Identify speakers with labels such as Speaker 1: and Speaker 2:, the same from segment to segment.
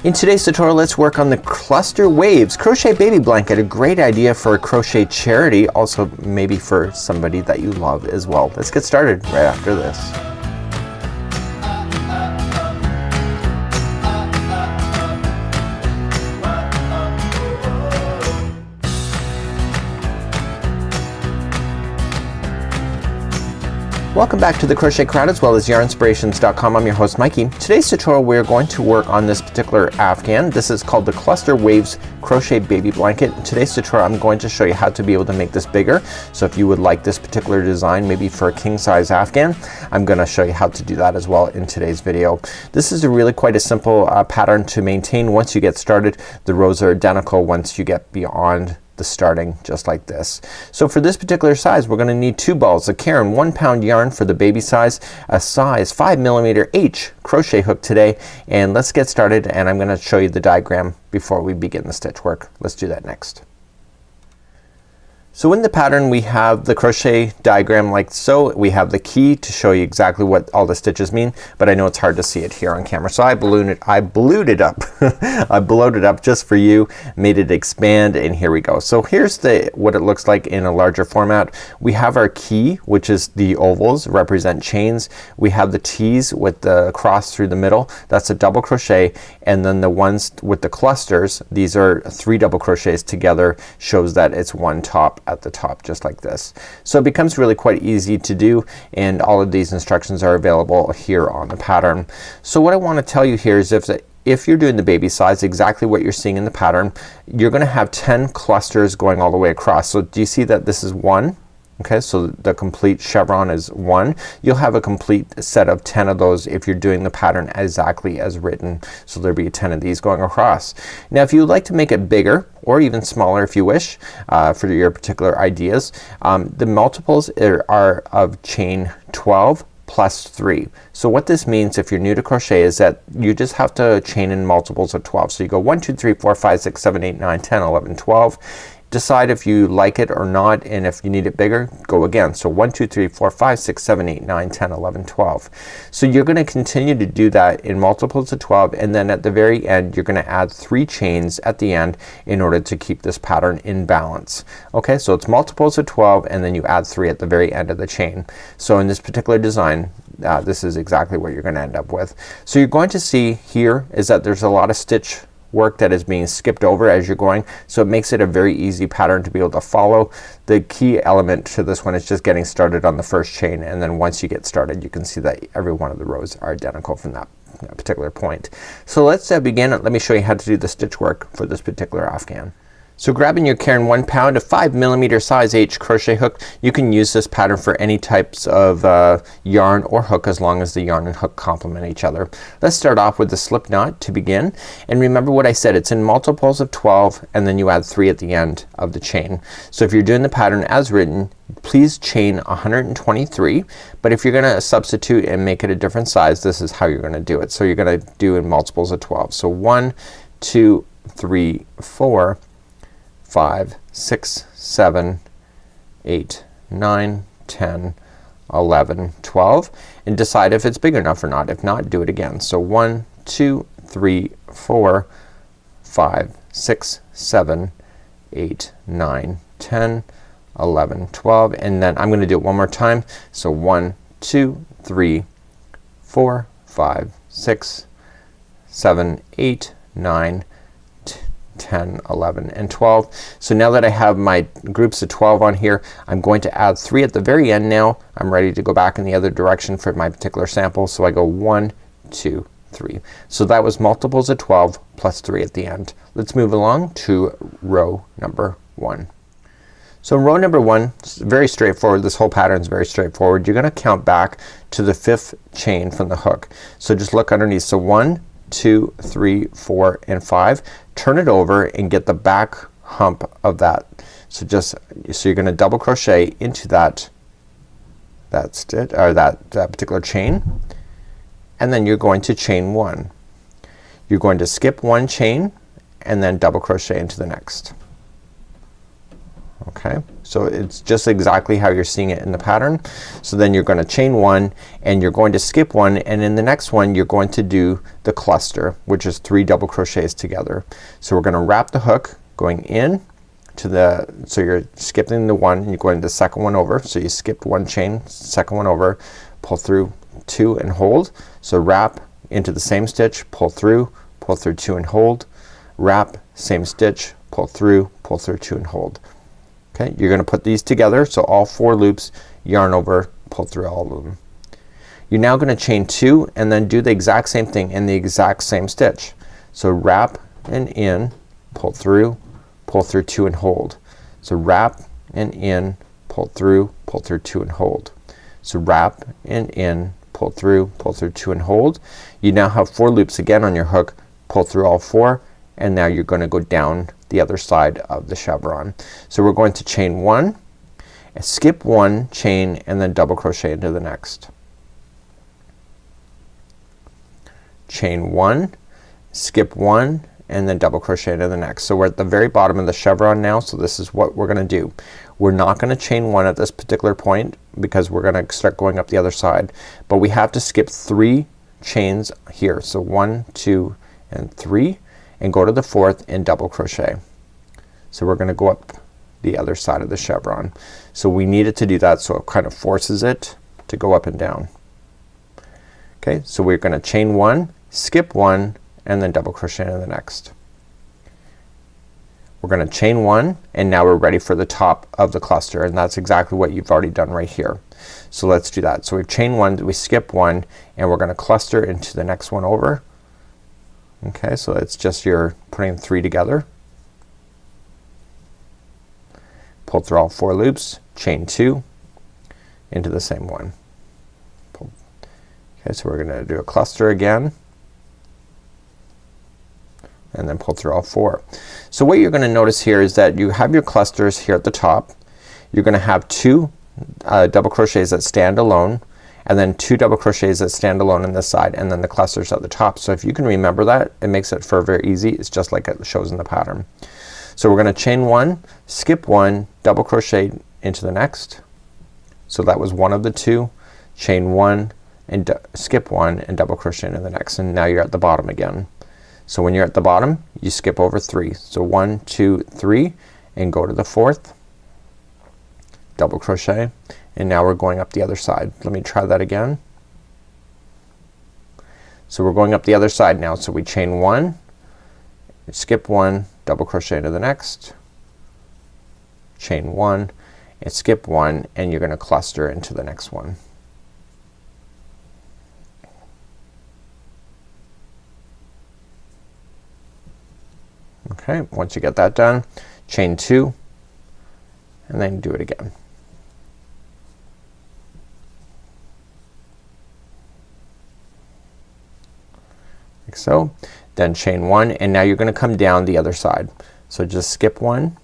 Speaker 1: In today's tutorial, let's work on the Cluster Waves Crochet Baby Blanket. A great idea for a crochet charity, also maybe for somebody that you love as well. Let's get started right after this. Welcome back to the Crochet Crowd as well as Yarnspirations.com. I'm your host Mikey. Today's tutorial we're going to work on this particular afghan. This is called the Cluster Waves Crochet Baby Blanket. In today's tutorial I'm going to show you how to be able to make this bigger. So if you would like this particular design maybe for a king size afghan, I'm going to show you how to do that as well in today's video. This is really quite a simple pattern to maintain once you get started. The rows are identical once you get beyond the starting, just like this. So for this particular size we're going to need 2 balls, a Caron 1 pound yarn for the baby size, a size 5mm H crochet hook today, and let's get started. And I'm going to show you the diagram before we begin the stitch work. Let's do that next. So in the pattern we have the crochet diagram like so. We have the key to show you exactly what all the stitches mean, but I know it's hard to see it here on camera, so I blued it up I blowed it up just for you, made it expand, and here we go. So here's what it looks like in a larger format. We have our key, which is the ovals represent chains. We have the T's with the cross through the middle, that's a double crochet, and then the ones with the clusters, these are 3 double crochets together, shows that it's one top at the top, just like this. So it becomes really quite easy to do, and all of these instructions are available here on the pattern. So what I want to tell you here is if you're doing the baby size, exactly what you're seeing in the pattern, you're gonna have 10 clusters going all the way across. So do you see that this is 1? Okay, so the complete chevron is 1. You'll have a complete set of 10 of those if you're doing the pattern exactly as written. So there'll be 10 of these going across. Now if you would like to make it bigger or even smaller if you wish for your particular ideas, the multiples are of chain 12 plus 3. So what this means if you're new to crochet is that you just have to chain in multiples of 12. So you go 1 2 3 4 5 6 7 8 9 10 11 12. Decide if you like it or not, and if you need it bigger, go again. So 1 2 3 4 5 6 7 8 9 10 11 12. So you're gonna continue to do that in multiples of 12, and then at the very end you're gonna add 3 chains at the end in order to keep this pattern in balance. Okay, so it's multiples of 12 and then you add 3 at the very end of the chain. So in this particular design this is exactly what you're gonna end up with. So you're going to see here is that there's a lot of stitch work that is being skipped over as you're going, so it makes it a very easy pattern to be able to follow. The key element to this one is just getting started on the first chain, and then once you get started you can see that every one of the rows are identical from that particular point. So let's begin. Let me show you how to do the stitch work for this particular afghan. So grabbing your Caron 1 pound, a 5mm size H crochet hook, you can use this pattern for any types of yarn or hook as long as the yarn and hook complement each other. Let's start off with the slip knot to begin, and remember what I said, it's in multiples of 12 and then you add 3 at the end of the chain. So if you're doing the pattern as written, please chain 123, but if you're gonna substitute and make it a different size, this is how you're gonna do it. So you're gonna do in multiples of 12. So 1 2 3 4 5 6 7 8 9 10 11 12, and decide if it's big enough or not. If not, do it again. So 1 2 3 4 5 6 7 8 9 10 11 12, and then I'm gonna do it one more time. So 1 2 3 4 5 6 7 8 9 10 11 and 12. So now that I have my groups of 12 on here, I'm going to add 3 at the very end. Now I'm ready to go back in the other direction for my particular sample, so I go 1 2 3. So that was multiples of 12 plus 3 at the end. Let's move along to row number 1. So row number 1, very straightforward. This whole pattern is very straightforward. You're gonna count back to the 5th chain from the hook. So just look underneath. So 1 2 3 4 and 5. Turn it over and get the back hump of that. So you're gonna double crochet into that stitch or that particular chain, and then you're going to chain 1. You're going to skip 1 chain and then double crochet into the next. Okay, so it's just exactly how you're seeing it in the pattern. So then you're gonna chain one and you're going to skip one, and in the next one you're going to do the cluster, which is 3 double crochets together. So we're gonna wrap the hook going in to the, so you're skipping the one and you're going to the second one over. So you skipped one chain, second one over, pull through 2 and hold. So wrap into the same stitch, pull through 2 and hold, wrap, same stitch, pull through 2 and hold. Okay, you're gonna put these together, so all 4 loops, yarn over, pull through all of them. You're now gonna chain 2 and then do the exact same thing in the exact same stitch. So wrap and in, pull through 2 and hold. So wrap and in, pull through 2 and hold. So wrap and in, pull through 2 and hold. You now have 4 loops again on your hook, pull through all 4, and now you're gonna go down the other side of the chevron. So we're going to chain 1, skip 1 chain, and then double crochet into the next. Chain 1, skip 1, and then double crochet into the next. So we're at the very bottom of the chevron now, so this is what we're gonna do. We're not gonna chain 1 at this particular point because we're gonna start going up the other side, but we have to skip 3 chains here. So 1, 2, and 3, and go to the 4th and double crochet. So we're gonna go up the other side of the chevron. So we needed to do that, so it kind of forces it to go up and down. Okay, so we're gonna chain 1, skip 1, and then double crochet into the next. We're gonna chain 1, and now we're ready for the top of the cluster, and that's exactly what you've already done right here. So let's do that. So we chain 1, we skip 1, and we're gonna cluster into the next one over. Okay, so it's just you're putting 3 together. Pull through all 4 loops, chain 2 into the same one. Pull. Okay, so we're gonna do a cluster again, and then pull through all 4. So what you're gonna notice here is that you have your clusters here at the top. You're gonna have 2 double crochets that stand alone, and then 2 double crochets that stand alone on this side, and then the clusters at the top. So if you can remember that, it makes it for very easy. It's just like it shows in the pattern. So we're gonna chain 1, skip 1, double crochet into the next. So that was one of the 2. Chain 1 and skip 1 and double crochet into the next, and now you're at the bottom again. So when you're at the bottom, you skip over 3. So 1, 2, 3, and go to the 4th, double crochet, and now we're going up the other side. Let me try that again. So we're going up the other side now. So we chain 1, skip 1, double crochet into the next, chain 1, and skip 1, and you're gonna cluster into the next one. Okay, once you get that done, chain 2, and then do it again. Like so. Then chain 1, and now you're gonna come down the other side. So just skip 1,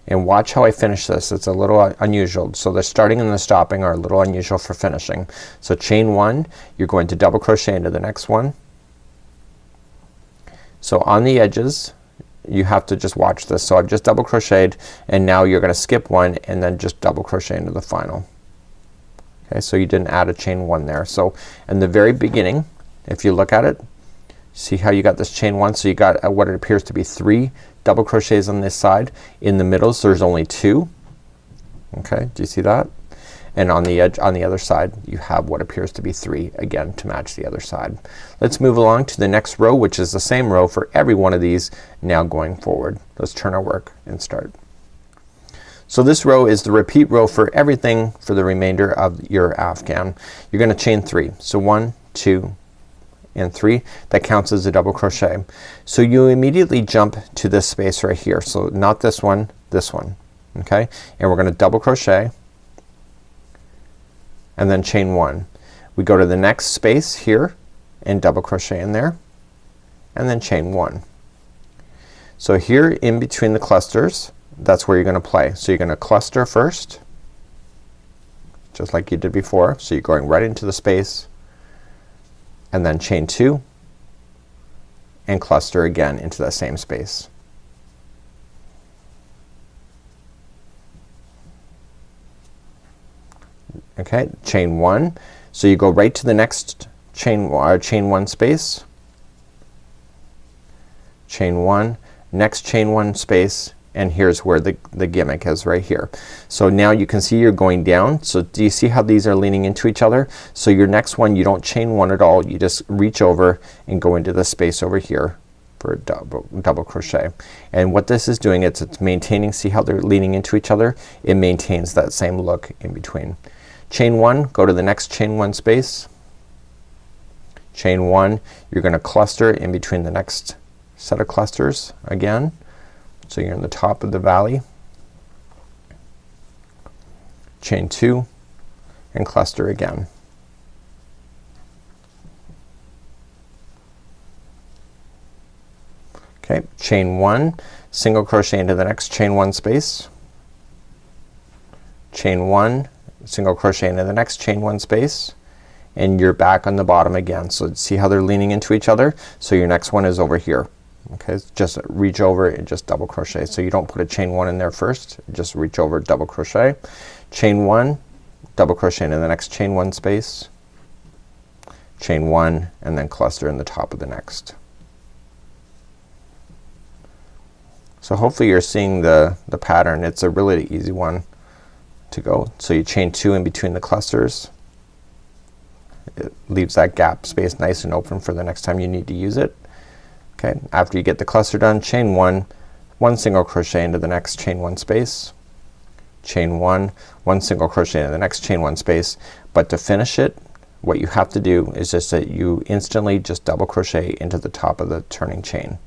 Speaker 1: and watch how I finish this. It's a little unusual. So the starting and the stopping are a little unusual for finishing. So chain 1, you're going to double crochet into the next one. So on the edges you have to just watch this. So I've just double crocheted, and now you're gonna skip 1 and then just double crochet into the final. Okay, so you didn't add a chain 1 there. So in the very beginning, if you look at it, see how you got this chain 1? So you got what it appears to be 3 double crochets on this side. In the middle, so there's only 2. Okay, do you see that? And on the edge, on the other side, you have what appears to be 3 again to match the other side. Let's move along to the next row, which is the same row for every one of these now going forward. Let's turn our work and start. So this row is the repeat row for everything for the remainder of your afghan. You're gonna chain 3. So 1, 2, and 3. That counts as a double crochet. So you immediately jump to this space right here. So not this one, this one. Okay, and we're gonna double crochet and then chain 1. We go to the next space here and double crochet in there, and then chain 1. So here in between the clusters, that's where you're gonna play. So you're gonna cluster first, just like you did before. So you're going right into the space, and then chain 2 and cluster again into that same space. Okay, chain 1. So you go right to the next chain 1 space, chain 1, next chain 1 space, and here's where the gimmick is, right here. So now you can see you're going down. So do you see how these are leaning into each other? So your next one, you don't chain 1 at all, you just reach over and go into the space over here for a double crochet. And what this is doing, it's maintaining, see how they're leaning into each other? It maintains that same look in between. Chain 1, go to the next chain 1 space, chain 1, you're gonna cluster in between the next set of clusters again. So you're in the top of the valley, chain 2, and cluster again. Okay, chain 1, single crochet into the next chain 1 space, chain 1, single crochet into the next chain 1 space, and you're back on the bottom again. So see how they're leaning into each other? So your next one is over here. Okay, just reach over and just double crochet. So you don't put a chain 1 in there first, just reach over, double crochet, chain 1, double crochet into the next chain 1 space, chain 1, and then cluster in the top of the next. So hopefully you're seeing the pattern. It's a really easy one to go. So you chain 2 in between the clusters. It leaves that gap space nice and open for the next time you need to use it. Okay, after you get the cluster done, chain 1, 1 single crochet into the next chain 1 space, chain 1, 1 single crochet into the next chain 1 space. But to finish it, what you have to do is just that you instantly just double crochet into the top of the turning chain.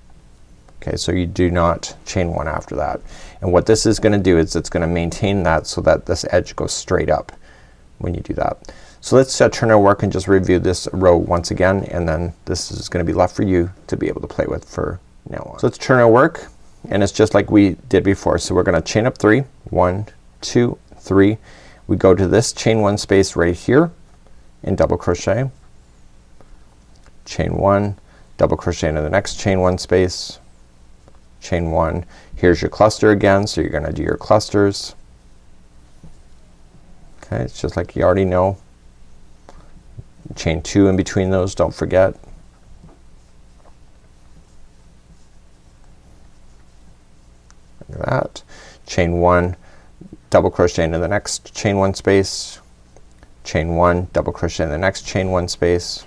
Speaker 1: Okay, so you do not chain 1 after that. And what this is gonna do is it's gonna maintain that so that this edge goes straight up when you do that. So let's turn our work and just review this row once again, and then this is gonna be left for you to be able to play with for now on. So let's turn our work, and it's just like we did before. So we're gonna chain up 3, 1, 2, 3. We go to this chain 1 space right here and double crochet, chain 1, double crochet into the next chain 1 space, chain 1. Here's your cluster again, so you're gonna do your clusters. Okay, it's just like you already know. Chain 2 in between those, don't forget. Like that. Chain 1, double crochet into the next chain 1 space, chain 1, double crochet in the next chain 1 space,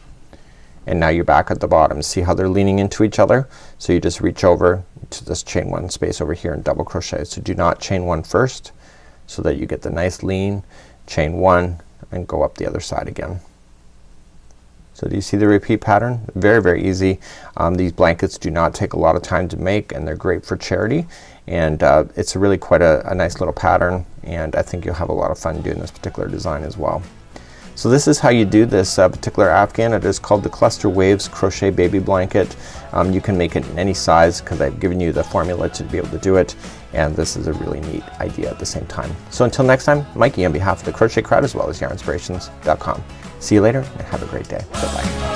Speaker 1: and now you're back at the bottom. See how they're leaning into each other? So you just reach over to this chain 1 space over here and double crochet. So do not chain 1 first, so that you get the nice lean, chain 1, and go up the other side again. So do you see the repeat pattern? Very, very easy. These blankets do not take a lot of time to make, and they're great for charity, and it's really quite a nice little pattern, and I think you'll have a lot of fun doing this particular design as well. So this is how you do this particular afghan. It is called the Cluster Waves Crochet Baby Blanket. You can make it in any size because I've given you the formula to be able to do it, and this is a really neat idea at the same time. So until next time, Mikey on behalf of the Crochet Crowd as well as Yarnspirations.com. See you later and have a great day. Bye bye.